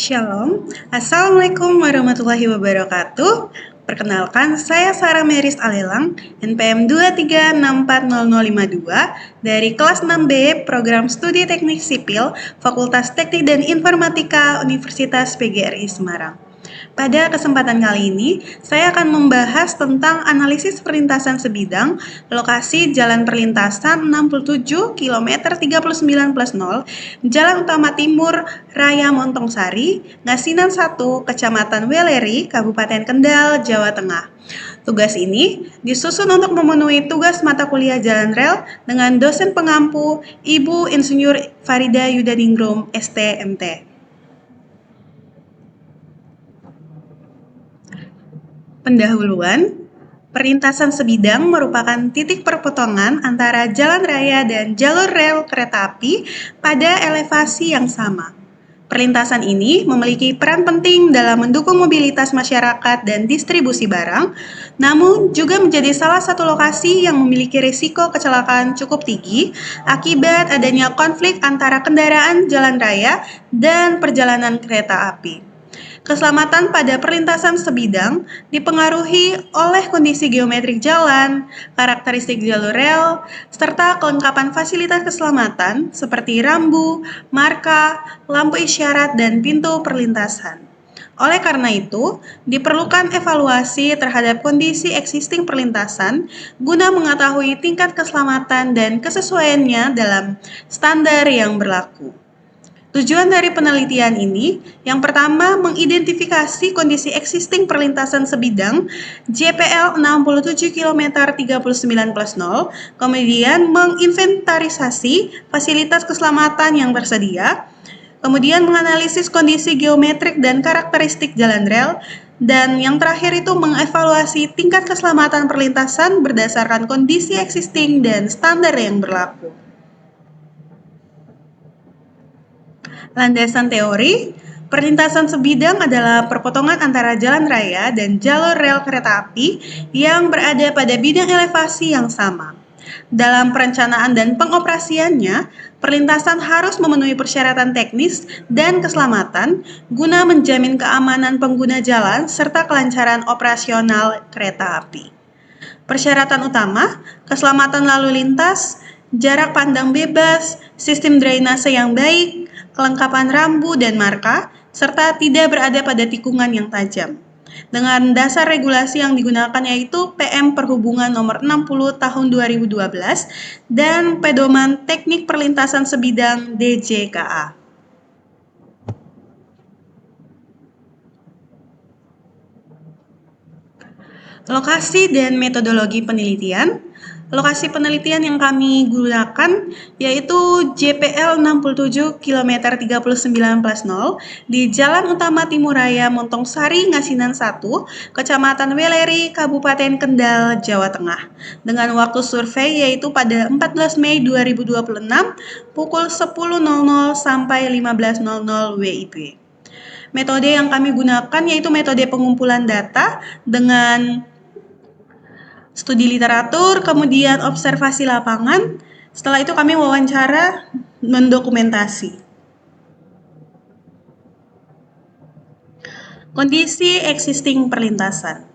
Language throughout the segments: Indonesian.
Shalom, Assalamualaikum warahmatullahi wabarakatuh. Perkenalkan, saya Sarah Meris Alelang, NPM 2364052 dari kelas 6B Program Studi Teknik Sipil, Fakultas Teknik dan Informatika Universitas PGRI Semarang. Pada kesempatan kali ini, saya akan membahas tentang analisis perlintasan sebidang lokasi jalan perlintasan 67 km 39+0 Jalan Utama Timur Raya Montongsari, Ngasinan 1, Kecamatan Weleri, Kabupaten Kendal, Jawa Tengah. Tugas ini disusun untuk memenuhi tugas mata kuliah Jalan Rel dengan dosen pengampu Ibu Insinyur Farida Yudaningrum, STMT. Pendahuluan, perlintasan sebidang merupakan titik perpotongan antara jalan raya dan jalur rel kereta api pada elevasi yang sama. Perlintasan ini memiliki peran penting dalam mendukung mobilitas masyarakat dan distribusi barang, namun juga menjadi salah satu lokasi yang memiliki risiko kecelakaan cukup tinggi akibat adanya konflik antara kendaraan jalan raya dan perjalanan kereta api. Keselamatan pada perlintasan sebidang dipengaruhi oleh kondisi geometrik jalan, karakteristik jalur rel, serta kelengkapan fasilitas keselamatan seperti rambu, marka, lampu isyarat, dan pintu perlintasan. Oleh karena itu, diperlukan evaluasi terhadap kondisi existing perlintasan guna mengetahui tingkat keselamatan dan kesesuaiannya dalam standar yang berlaku. Tujuan dari penelitian ini, yang pertama mengidentifikasi kondisi existing perlintasan sebidang JPL 67 km 39+0, kemudian menginventarisasi fasilitas keselamatan yang tersedia, kemudian menganalisis kondisi geometrik dan karakteristik jalan rel, dan yang terakhir itu mengevaluasi tingkat keselamatan perlintasan berdasarkan kondisi existing dan standar yang berlaku. Landasan teori, perlintasan sebidang adalah perpotongan antara jalan raya dan jalur rel kereta api yang berada pada bidang elevasi yang sama. Dalam perencanaan dan pengoperasiannya, perlintasan harus memenuhi persyaratan teknis dan keselamatan guna menjamin keamanan pengguna jalan serta kelancaran operasional kereta api. Persyaratan utama, keselamatan lalu lintas, jarak pandang bebas, sistem drainase yang baik, kelengkapan rambu dan marka, serta tidak berada pada tikungan yang tajam. Dengan dasar regulasi yang digunakan yaitu PM Perhubungan Nomor 60 Tahun 2012 dan Pedoman Teknik Perlintasan Sebidang DJKA. Lokasi dan metodologi penelitian. Lokasi penelitian yang kami gunakan yaitu JPL 67 km 39+0 di Jalan Utama Timur Raya Montongsari, Ngasinan 1, Kecamatan Weleri, Kabupaten Kendal, Jawa Tengah. Dengan waktu survei yaitu pada 14 Mei 2026 pukul 10.00 sampai 15.00 WIB. Metode yang kami gunakan yaitu metode pengumpulan data dengan studi literatur, kemudian observasi lapangan. Setelah itu kami wawancara mendokumentasi. Kondisi existing perlintasan.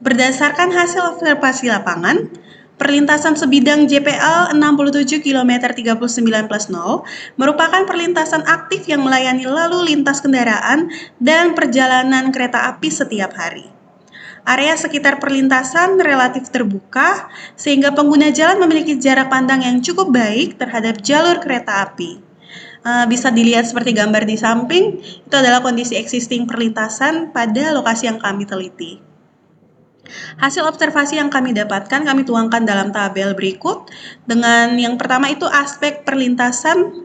Berdasarkan hasil observasi lapangan, perlintasan sebidang JPL 67 km 39+0 merupakan perlintasan aktif yang melayani lalu lintas kendaraan dan perjalanan kereta api setiap hari. Area sekitar perlintasan relatif terbuka, sehingga pengguna jalan memiliki jarak pandang yang cukup baik terhadap jalur kereta api. Bisa dilihat seperti gambar di samping, itu adalah kondisi existing perlintasan pada lokasi yang kami teliti. Hasil observasi yang kami dapatkan kami tuangkan dalam tabel berikut. Dengan yang pertama itu aspek perlintasan,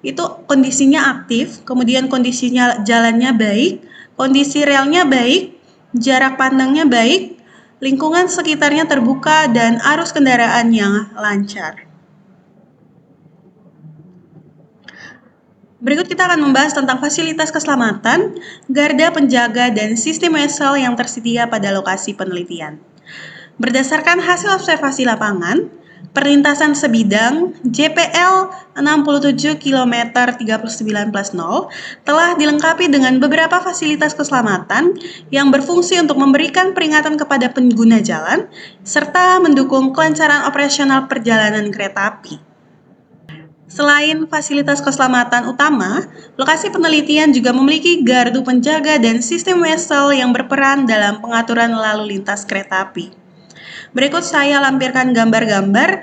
itu kondisinya aktif, kemudian kondisinya jalannya baik, kondisi relnya baik, jarak pandangnya baik, lingkungan sekitarnya terbuka, dan arus kendaraan yang lancar. Berikut kita akan membahas tentang fasilitas keselamatan, garda penjaga, dan sistem wesel yang tersedia pada lokasi penelitian. Berdasarkan hasil observasi lapangan, perlintasan sebidang JPL 67 km 39+0 telah dilengkapi dengan beberapa fasilitas keselamatan yang berfungsi untuk memberikan peringatan kepada pengguna jalan serta mendukung kelancaran operasional perjalanan kereta api. Selain fasilitas keselamatan utama, lokasi penelitian juga memiliki gardu penjaga dan sistem wesel yang berperan dalam pengaturan lalu lintas kereta api. Berikut saya lampirkan gambar-gambar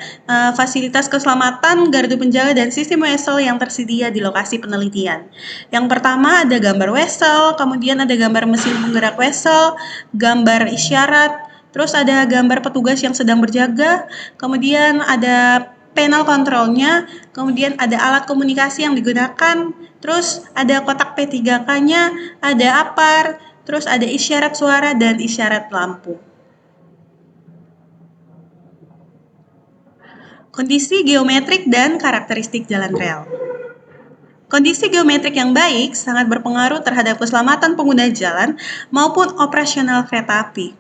fasilitas keselamatan, gardu penjaga, dan sistem wesel yang tersedia di lokasi penelitian. Yang pertama ada gambar wesel, kemudian ada gambar mesin penggerak wesel, gambar isyarat, terus ada gambar petugas yang sedang berjaga, kemudian ada panel kontrolnya, kemudian ada alat komunikasi yang digunakan, terus ada kotak P3K-nya, ada APAR, terus ada isyarat suara dan isyarat lampu. Kondisi geometrik dan karakteristik jalan rel. Kondisi geometrik yang baik sangat berpengaruh terhadap keselamatan pengguna jalan maupun operasional kereta api.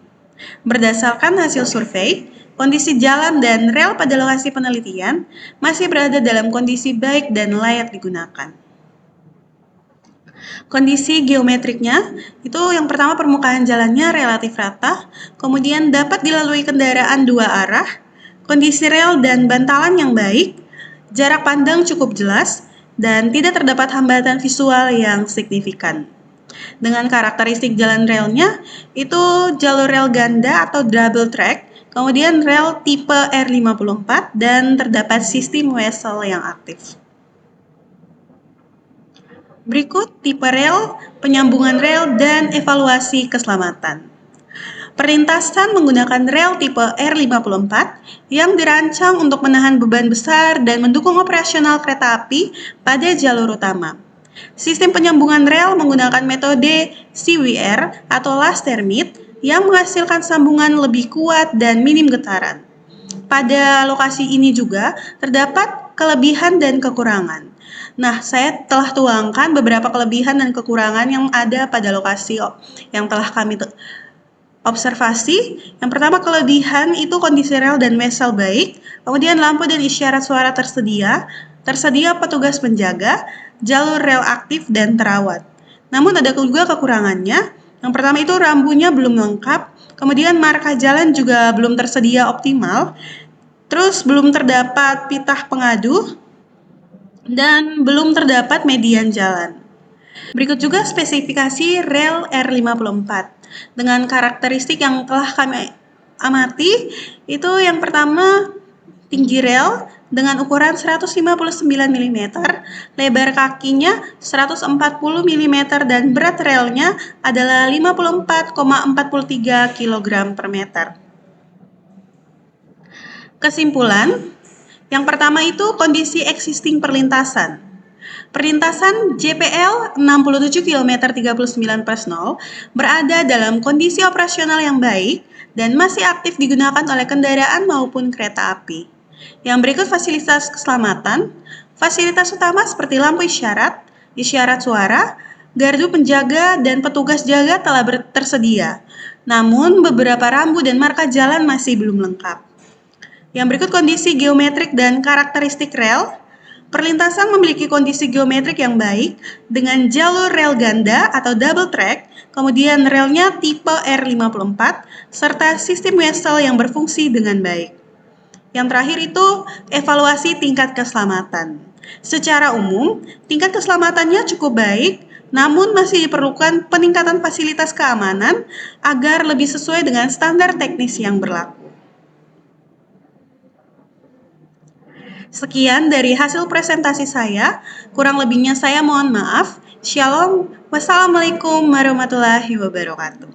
Berdasarkan hasil survei, kondisi jalan dan rel pada lokasi penelitian masih berada dalam kondisi baik dan layak digunakan. Kondisi geometriknya itu yang pertama permukaan jalannya relatif rata, kemudian dapat dilalui kendaraan dua arah, kondisi rel dan bantalan yang baik, jarak pandang cukup jelas, dan tidak terdapat hambatan visual yang signifikan. Dengan karakteristik jalan relnya, itu jalur rel ganda atau double track, kemudian rel tipe R54, dan terdapat sistem wesel yang aktif. Berikut tipe rel, penyambungan rel, dan evaluasi keselamatan. Perlintasan menggunakan rel tipe R54 yang dirancang untuk menahan beban besar dan mendukung operasional kereta api pada jalur utama. Sistem penyambungan rel menggunakan metode CWR atau last termit yang menghasilkan sambungan lebih kuat dan minim getaran. Pada lokasi ini juga terdapat kelebihan dan kekurangan. Nah, saya telah tuangkan beberapa kelebihan dan kekurangan yang ada pada lokasi yang telah kami observasi. Yang pertama, kelebihan itu kondisi rel dan wesel baik, kemudian lampu dan isyarat suara tersedia petugas penjaga, jalur rel aktif dan terawat. Namun ada juga kekurangannya. Yang pertama itu rambunya belum lengkap, kemudian marka jalan juga belum tersedia optimal, terus belum terdapat pitah pengadu, dan belum terdapat median jalan. Berikut juga spesifikasi rel R54. Dengan karakteristik yang telah kami amati, itu yang pertama tinggi rel dengan ukuran 159 mm, lebar kakinya 140 mm, dan berat relnya adalah 54,43 kg per meter. Kesimpulan, yang pertama itu kondisi existing perlintasan. Perlintasan JPL 67 km 39+0 berada dalam kondisi operasional yang baik dan masih aktif digunakan oleh kendaraan maupun kereta api. Yang berikut fasilitas keselamatan. Fasilitas utama seperti lampu isyarat, isyarat suara, gardu penjaga, dan petugas jaga telah tersedia. Namun beberapa rambu dan marka jalan masih belum lengkap. Yang berikut kondisi geometrik dan karakteristik rel. Perlintasan memiliki kondisi geometrik yang baik dengan jalur rel ganda atau double track, kemudian relnya tipe R54, serta sistem wesel yang berfungsi dengan baik. Yang terakhir itu evaluasi tingkat keselamatan. Secara umum, tingkat keselamatannya cukup baik, namun masih diperlukan peningkatan fasilitas keamanan agar lebih sesuai dengan standar teknis yang berlaku. Sekian dari hasil presentasi saya, kurang lebihnya saya mohon maaf. Shalom, wassalamualaikum warahmatullahi wabarakatuh.